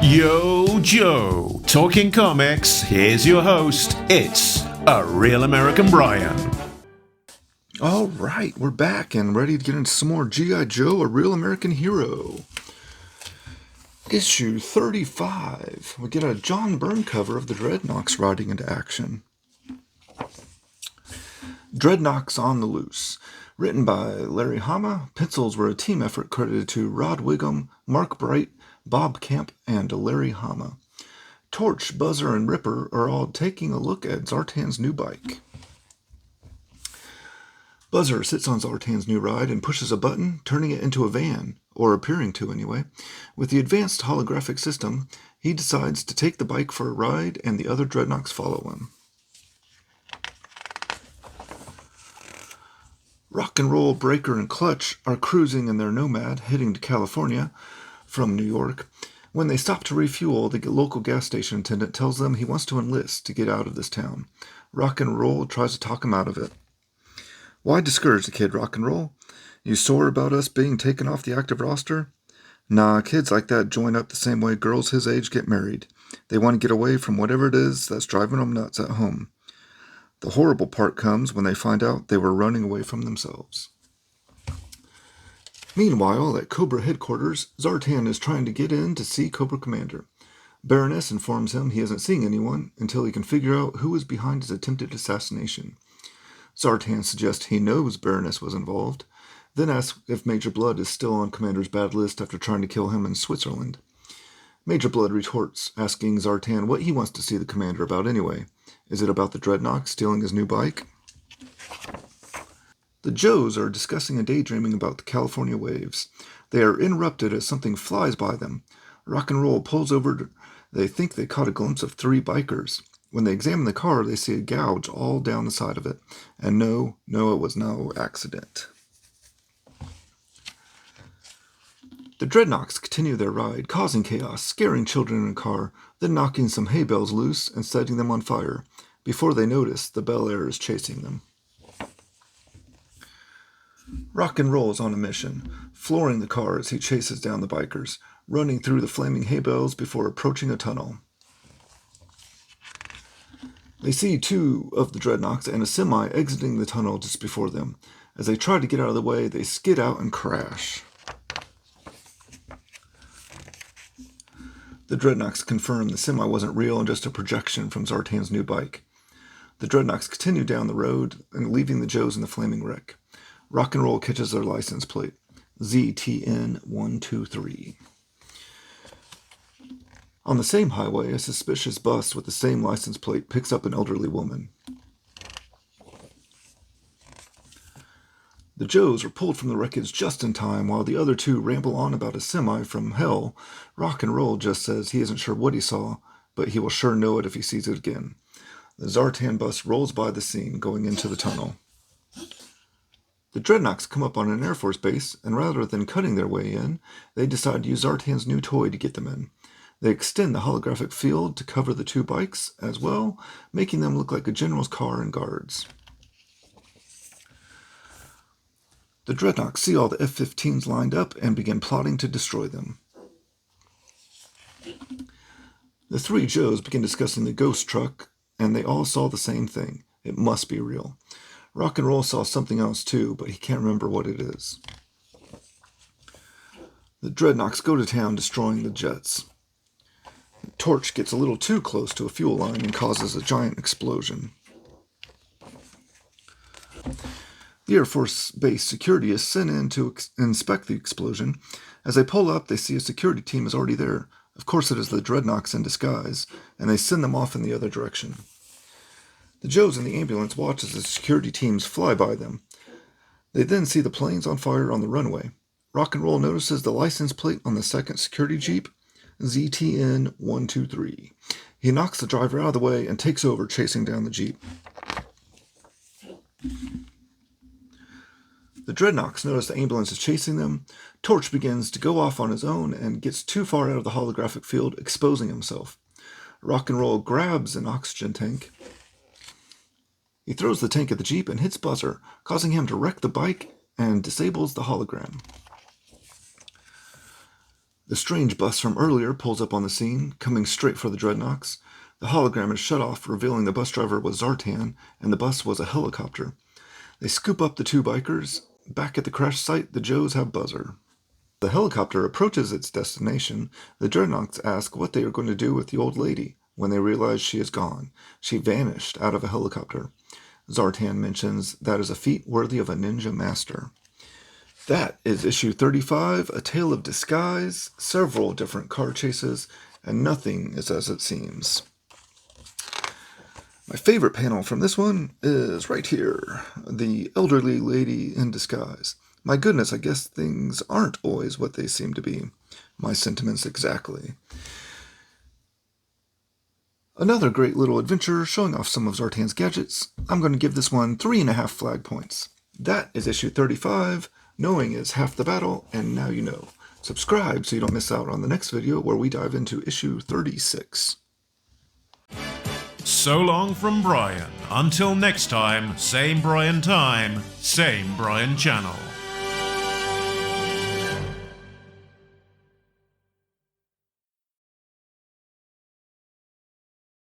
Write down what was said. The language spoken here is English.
Yo, Joe. Talking comics, here's your host. It's A Real American Brian. All right, we're back and ready to get into some more G.I. Joe, A Real American Hero. Issue 35. We get a John Byrne cover of the Dreadnoks riding into action. Dreadnoks on the Loose. Written by Larry Hama. Pencils were a team effort credited to Rod Wiggum, Mark Bright, Bob Camp, and Larry Hama. Torch, Buzzer, and Ripper are all taking a look at Zartan's new bike. Buzzer sits on Zartan's new ride and pushes a button, turning it into a van, or appearing to anyway. With the advanced holographic system, he decides to take the bike for a ride, and the other Dreadnoks follow him. Rock and Roll, Breaker, and Clutch are cruising in their Nomad, heading to California from New York. When they stop to refuel, the local gas station attendant tells them he wants to enlist to get out of this town. Rock and Roll tries to talk him out of it. Why discourage the kid, Rock and Roll? You sore about us being taken off the active roster? Nah, kids like that join up the same way girls his age get married. They want to get away from whatever it is that's driving them nuts at home. The horrible part comes when they find out they were running away from themselves. Meanwhile, at Cobra headquarters, Zartan is trying to get in to see Cobra Commander. Baroness informs him he isn't seeing anyone until he can figure out who is behind his attempted assassination. Zartan suggests he knows Baroness was involved, then asks if Major Blood is still on Commander's bad list after trying to kill him in Switzerland. Major Blood retorts, asking Zartan what he wants to see the Commander about anyway. Is it about the Dreadnought stealing his new bike? The Joes are discussing and daydreaming about the California waves. They are interrupted as something flies by them. Rock and Roll pulls over. They think they caught a glimpse of 3 bikers. When they examine the car, they see a gouge all down the side of it. And no, it was no accident. The Dreadnoks continue their ride, causing chaos, scaring children in a car, then knocking some hay bales loose and setting them on fire. Before they notice, the Bel Air is chasing them. Rock and Roll is on a mission, flooring the car as he chases down the bikers, running through the flaming hay bales before approaching a tunnel. They see 2 of the Dreadnoks and a semi exiting the tunnel just before them. As they try to get out of the way, they skid out and crash. The Dreadnoks confirm the semi wasn't real and just a projection from Zartan's new bike. The Dreadnoks continue down the road and leaving the Joes in the flaming wreck. Rock and Roll catches their license plate, ZTN123. On the same highway, a suspicious bus with the same license plate picks up an elderly woman. The Joes are pulled from the wreckage just in time while the other 2 ramble on about a semi from hell. Rock and Roll just says he isn't sure what he saw, but he will sure know it if he sees it again. The Zartan bus rolls by the scene, going into the tunnel. The Dreadnoks come up on an Air Force base, and rather than cutting their way in, they decide to use Zartan's new toy to get them in. They extend the holographic field to cover the 2 bikes as well, making them look like a general's car and guards. The Dreadnoks see all the F-15s lined up and begin plotting to destroy them. The 3 Joes begin discussing the ghost truck, and they all saw the same thing. It must be real. Rock and Roll saw something else too, but he can't remember what it is. The Dreadnoks go to town destroying the jets. Torch gets a little too close to a fuel line and causes a giant explosion. The Air Force Base security is sent in to inspect the explosion. As they pull up, they see a security team is already there. Of course it is the Dreadnoks in disguise, and they send them off in the other direction. The Joes in the ambulance watch as the security teams fly by them. They then see the planes on fire on the runway. Rock and Roll notices the license plate on the second security jeep, ZTN123. He knocks the driver out of the way and takes over, chasing down the jeep. The Dreadnoks notice the ambulance is chasing them. Torch begins to go off on his own and gets too far out of the holographic field, exposing himself. Rock and Roll grabs an oxygen tank. He throws the tank at the Jeep and hits Buzzer, causing him to wreck the bike and disables the hologram. The strange bus from earlier pulls up on the scene, coming straight for the Dreadnoks. The hologram is shut off, revealing the bus driver was Zartan, and the bus was a helicopter. They scoop up the two bikers. Back at the crash site, the Joes have buzzer. The helicopter approaches its destination. The Dreadnoks ask what they are going to do with the old lady. When they realize she is gone, she vanished out of a helicopter. Zartan mentions that is a feat worthy of a ninja master. That is issue 35, A Tale of Disguise, several different car chases, and nothing is as it seems. My favorite panel from this one is right here, the elderly lady in disguise. My goodness, I guess things aren't always what they seem to be. My sentiments exactly. Another great little adventure showing off some of Zartan's gadgets. I'm going to give this one 3.5 flag points. That is issue 35. Knowing is half the battle, and now you know. Subscribe so you don't miss out on the next video where we dive into issue 36. So long from Brian. Until next time, same Brian time, same Brian channel.